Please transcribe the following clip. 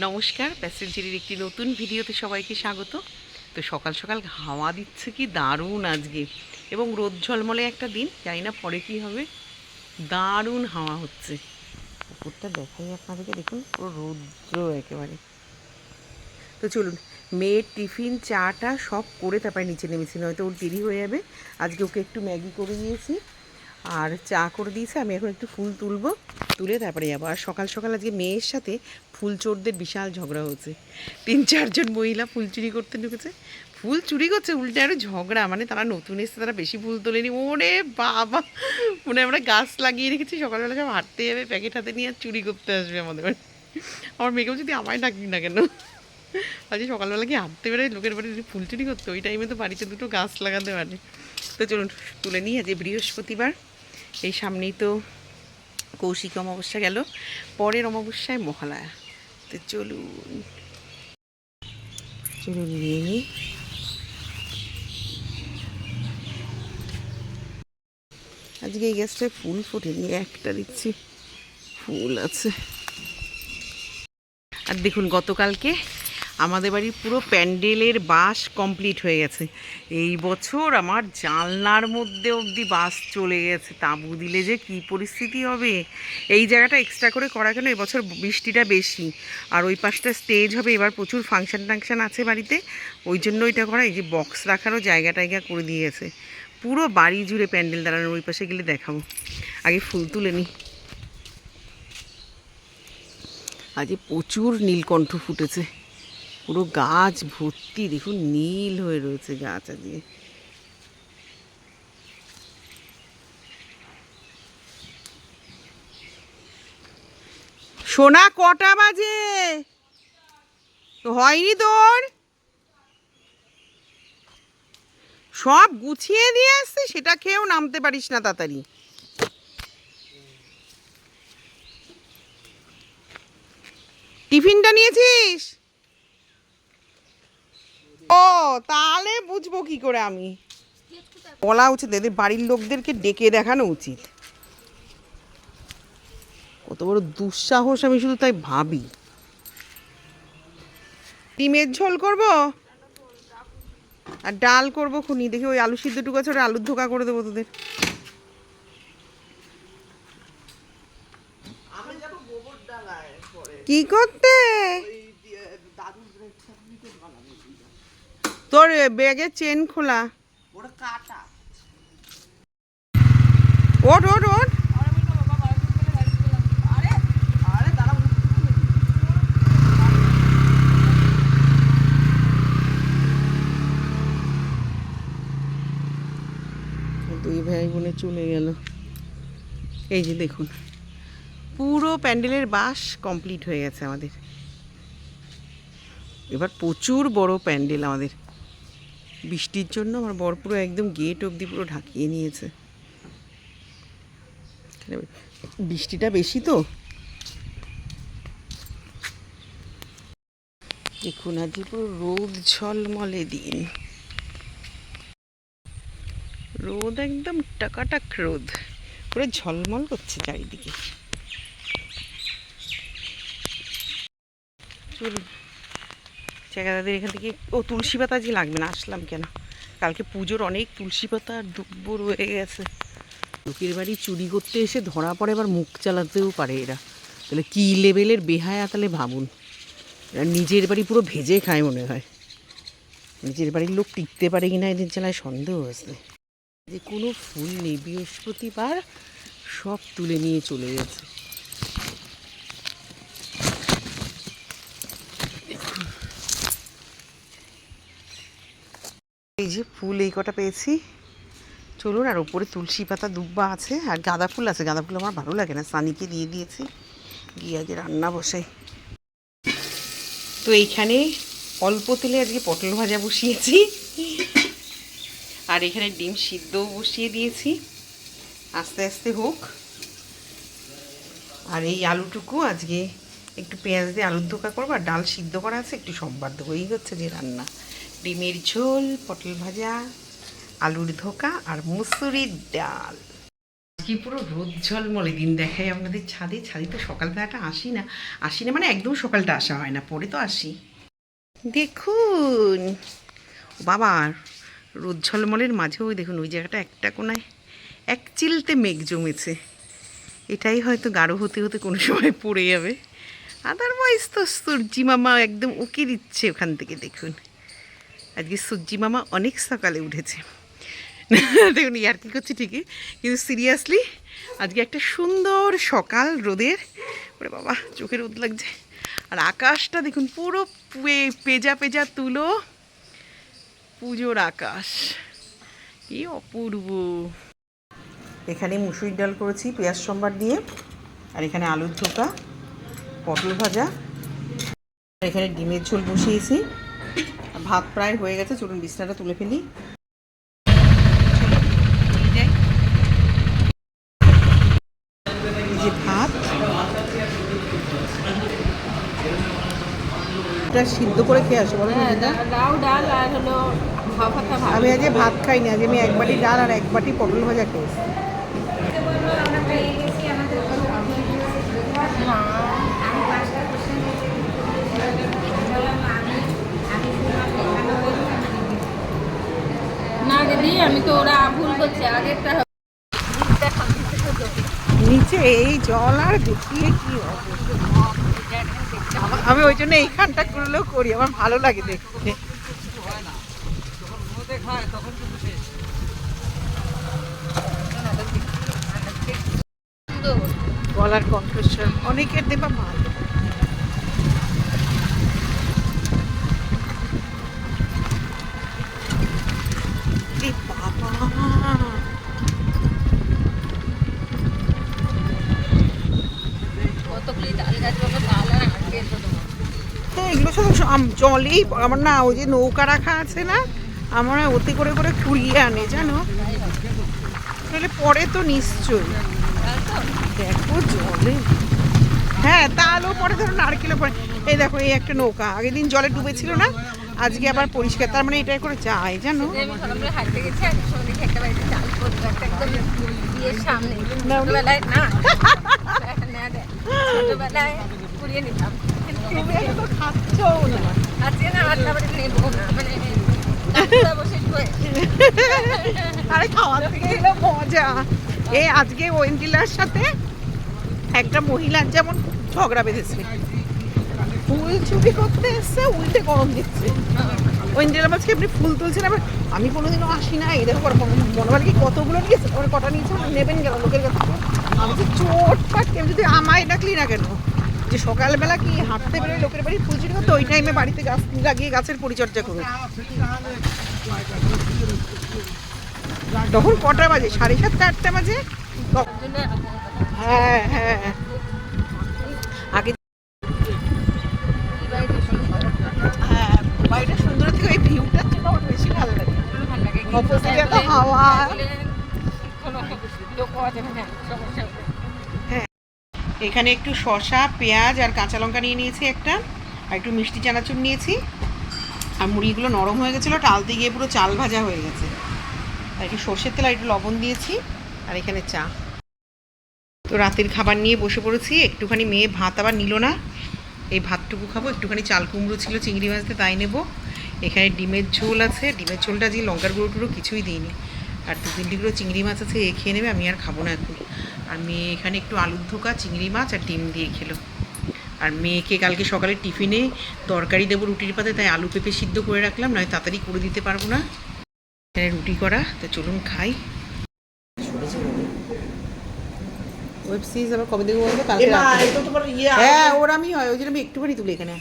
নমস্কার, প্যাসেঞ্জারের একটি নতুন ভিডিওতে সবাইকে স্বাগত। তো সকাল সকাল হাওয়া দিচ্ছে কি দারুণ আজকে, এবং রোদ ঝলমলে একটা দিন, জানি না পরে কী হবে। দারুণ হাওয়া হচ্ছে। পুকুরটা দেখাই আপনাদেরকে, দেখুন পুরো রৌদ্র একেবারে। তো চলুন, মেয়ের টিফিন চাটা সব করে তারপরে নিচে নেমেছি, নয়তো ওর দেরি হয়ে যাবে। আজকে ওকে একটু ম্যাগি করে দিয়েছি আর চা করে দিয়েছে। আমি এখন একটু ফুল তুলবো, তুলে তারপরে যাবো। আর সকাল সকাল আজকে মেয়ের সাথে ফুল চোরদের বিশাল ঝগড়া হচ্ছে। 3-4 জন মহিলা ফুল চুরি করতে ঢুকেছে, ফুল চুরি করছে, উল্টে আরও ঝগড়া। মানে তারা নতুন এসছে, তারা বেশি ফুল তোলেনি। ওরে বাবা, মনে আমরা গাছ লাগিয়ে রেখেছি, সকালবেলা সব হাঁটতে যাবে প্যাকেট হাতে নিয়ে, আর চুরি করতে আসবে আমাদের বাড়ি। আমার মেয়েকেও যদি আমায় ডাকি না কেন, আজকে সকালবেলা কি হাঁটতে বেরোয় লোকের বাড়ি ফুল চুরি করতে, ওই টাইমে তো বাড়িতে দুটো গাছ লাগাতে পারে। তো চলুন তুলে নিই। আজকে বৃহস্পতিবার, এই সামনেই তো কৌশিক অমাবস্যা গেল, পরের অমাবস্যায় মহালয়া। তো চলুন চলুন নিয়ে নিই। আজকে এই গ্যাসটায় ফুল ফোটেনি, একটা দিচ্ছি ফুল আছে। আর দেখুন, গতকালকে আমাদের বাড়ির পুরো প্যান্ডেলের বাঁশ কমপ্লিট হয়ে গেছে। এই বছর আমার জানলার মধ্যে অবধি বাঁশ চলে গেছে। তাঁবু দিলে যে কী পরিস্থিতি হবে। এই জায়গাটা এক্সট্রা করে করা কেন, এবছর বৃষ্টিটা বেশি, আর ওই পাশটা স্টেজ হবে, এবার প্রচুর ফাংশন টাংশান আছে বাড়িতে, ওই জন্য এটা করা। এই যে বক্স রাখারও জায়গা টায়গা করে দিয়েছে, পুরো বাড়ি জুড়ে প্যান্ডেল দাঁড়ানোর। ওই পাশে গেলে দেখাবো, আগে ফুল তুলে নিই। আজ প্রচুর নীলকণ্ঠ ফুটেছে, পুরো গাছ ভর্তি, দেখুন নীল হয়ে রয়েছে গাছ আজকে। সোনা, কটা বাজে? তো হয়নি তোর? সব গুছিয়ে দিয়ে আসছে, সেটা খেয়েও নামতে পারিস না তাড়াতাড়ি। টিফিনটা নিয়েছিস? ও, তাহলে বুঝবো কি করে আমি। বলা উচিত, এদের বাড়ির লোকদেরকে ডেকে দেখানো উচিত। কত বড় দুঃসাহস, আমি শুধু তাই ভাবি। ডিমের ঝোল করব আর ডাল করবো খুনি, দেখি ওই আলু সিদ্ধটুকু আছে, ওটা আলুর ধোকা করে দেবো তোদের। কি করতে? তোর ব্যাগের চেন খোলা। ওঠ ওঠ ওঠ। দুই ভাই বোনে চলে গেল। এই যে দেখুন, পুরো প্যান্ডেলের বাঁশ কমপ্লিট হয়ে গেছে আমাদের। এবার প্রচুর বড় প্যান্ডেল আমাদের। বৃষ্টির জন্য আমার বর পুরো একদম গেট অবধি পুরো ঢাকিয়ে নিয়েছে। বৃষ্টিটা বেশি তো। দেখুন আজকে পুরো রোদ ঝলমলে দিন, রোদ একদম টাকাটাক রোদ, পুরো ঝলমল করছে চারিদিকে। চলুন দাদাদের এখান থেকে। ও, তুলসী পাতা আজকে লাগবে না, আসলাম কেন। কালকে পুজোর অনেক তুলসী পাতা আর দুব্ব রয়ে গেছে। লোকের বাড়ি চুরি করতে এসে ধরা পড়ে, আবার মুখ চালাতেও পারে এরা। তাহলে কী লেভেলের বেহায়া, তাহলে ভাবুন। এরা নিজের বাড়ি পুরো ভেজে খায় মনে হয়। নিজের বাড়ির লোক টিকতে পারে কিনা এদের জেলায় সন্দেহ আছে। যে কোনো ফুল নেই, বৃহস্পতিবার সব তুলে নিয়ে চলে গেছে। এই যে ফুল এই কটা পেয়েছি। চলুন, আর ওপরে তুলসী পাতা দুব্বা আছে, আর গাঁদা ফুল আছে। গাঁদা ফুল আমার ভালো লাগে না, সানিকে দিয়ে দিয়েছি। গিয়ে আগে রান্না বসাই। তো এইখানে অল্প তেলে আজকে পটল ভাজা বসিয়েছি, আর এখানে ডিম সিদ্ধও বসিয়ে দিয়েছি, আস্তে আস্তে হোক। আর এই আলুটুকু আজকে একটু পেঁয়াজ দিয়ে আলুর ধোকা করবো, আর ডাল সিদ্ধ করা আছে, একটু সম্বার দেবো। এই হচ্ছে যে রান্না। ডিমের ঝোল, পটল ভাজা, আলুর ধোকা আর মুসুরির ডাল। আজকে পুরো রোদ ঝলমলে দিন দেখাই আপনাদের ছাদে। ছাদে তো সকালবেলাটা আসি না মানে একদম সকালটা আসা হয় না, পরে তো আসি। দেখুন বাবা, রোদ ঝলমলের মাঝেও দেখুন ওই জায়গাটা একটা কোনায় এক চিলতে মেঘ জমেছে। এটাই হয়তো গাঢ় হতে হতে কোনো সময় পড়ে যাবে। আদারওয়াইজ তো সূর্যি মামা একদম উকি দিচ্ছে ওখান থেকে। দেখুন আজকে সূর্যি মামা অনেক সকালে উঠেছে। দেখুন ইয়ার্কি করছি ঠিকই, কিন্তু সিরিয়াসলি আজকে একটা সুন্দর সকাল রোদের। ওরে বাবা চোখে রোদ লাগছে। আর আকাশটা দেখুন পুরো পেজা পেজা তুলো, পুজোর আকাশ, কি অপূর্ব। এখানে মুসুরির ডাল করেছি পেঁয়াজ সম্বার দিয়ে, আর এখানে আলুর ধোকা, পটল ভাজা, আর এখানে ডিমের ঝোল বসিয়েছি। ভাত প্রায় হয়ে গেছে, চলুন বিছনাটা তুলে ফেলি। এই যে ভাত, এটা সিদ্ধ করে খেয়ে আসো বলো। লাউ ডাল আর হলো আমি আজকে ভাত খাইনি, আজকে আমি এক বাটি ডাল আর এক বাটি পটল ভাজা খেয়েছি। না দিদি, আমি তো ওরা ভুল করছে। আগেরটা নিচে এই জল আর দেখিয়ে কি হবে। আমি ওই জন্য এইখানটা করলেও করি, আমার ভালো লাগে দেখতে। গলার কণ্ঠস্বর অনেকের দেবা ভালো। কতগুলি ডাল গাছ বাবা, ডাল আর আটকে হ্যাঁ এগুলো সব জলেই আমার না, ওই যে নৌকা রাখা আছে না, আমার ওতে করে করে কুড়িয়ে আনে জানো, তাহলে পরে তো নিশ্চয়ই দেখো জলে। হ্যাঁ তাহলেও পরে ধরো নারকেলও পরে। এই দেখো এই একটা নৌকা, আগের দিন জলে ডুবেছিল না, আজকে আবার পরিষ্কার, তার মানে এটাই করে যায় জানো। আমি সকালবেলা হাঁটতে গেছি, আর সঙ্গে একটা বাড়িতে ডাল করতে একদম বিয়ের সামনে। ছোটবেলায় না ছোটবেলায় কুড়িয়ে নিতাম, তুমি এখন তো খাচ্ছও না। আজকে না আর খাবারে নেবো না, মানে বসে আরে খাওয়ার থেকে এলো মজা। এই আজকে ওয়েন্ডিলার সাথে একটা মহিলার যেমন ঝগড়া বেঁধেছে, ফুল চুরি করতে এসছে, উল্টে গরম দিচ্ছে। ওয়েন্ডিলা বলছে আপনি ফুল তুলছেন, আবার আমি কোনোদিনও আসি না, এই দেখো মনে হয় কি কতগুলো নিয়েছে, ওরা কটা নিয়েছে নেবেন কেন লোকের কাছে। আমি তো চোট পাট, কেউ যদি আমায় ডাকলি না কেন, যে সকালবেলা কি হাঁটতে বেরোয় লোকের বাড়ি ফুল চুরি করতে, ওই টাইমে বাড়িতে গাছ লাগিয়ে গাছের পরিচর্যা করবে। তখন কটা বাজে? 7:30 8টা বাজে। হ্যাঁ হ্যাঁ আগে হ্যাঁ বাড়িটা সুন্দর থেকে ওই ভিউটার জন্য আমার বেশি ভালো লাগে। অপোজিটে তো হাওয়া। হ্যাঁ এখানে একটু শসা, পেঁয়াজ আর কাঁচা লঙ্কা নিয়ে নিয়েছি একটা, আর একটু মিষ্টি চানাচুর নিয়েছি। আর মুড়িগুলো নরম হয়ে গেছিলো, টালতে গিয়ে পুরো চাল ভাজা হয়ে গেছে। আর একটু সর্ষের তেল আর একটু লবণ দিয়েছি, আর এখানে চা। তো রাতের খাবার নিয়ে বসে পড়েছি। একটুখানি মেয়ে ভাত আবার নিল না, এই ভাতটুকু খাবো। একটুখানি চাল কুমড়ো ছিল চিংড়ি মাছতে, তাই নেব। এখানে ডিমের ঝোল আছে, ডিমের ঝোলটা আজকে লঙ্কার গুঁড়ো টুড়ো কিছুই দিইনি। আর 2-3 টুকরো চিংড়ি মাছ আছে, এ খেয়ে নেবে, আমি আর খাবো না এখন। আর মেয়ে এখানে একটু আলুর ধোকা, চিংড়ি মাছ আর ডিম দিয়ে খেলো। আর মেয়েকে কালকে সকালে টিফিনে তরকারি দেবো রুটির পাতে, তাই আলু পেঁপে সিদ্ধ করে রাখলাম, নয় তাড়াতাড়ি করে দিতে পারবো না। এখানে রুটি করা, তো চলুন খাই। ওয়েব সিরিজ আবার কবে দেখবো বলবো? কালকে রাতে। হ্যাঁ ওর আমি হয়, ওই জন্য আমি একটুখানি তুলি এখানে।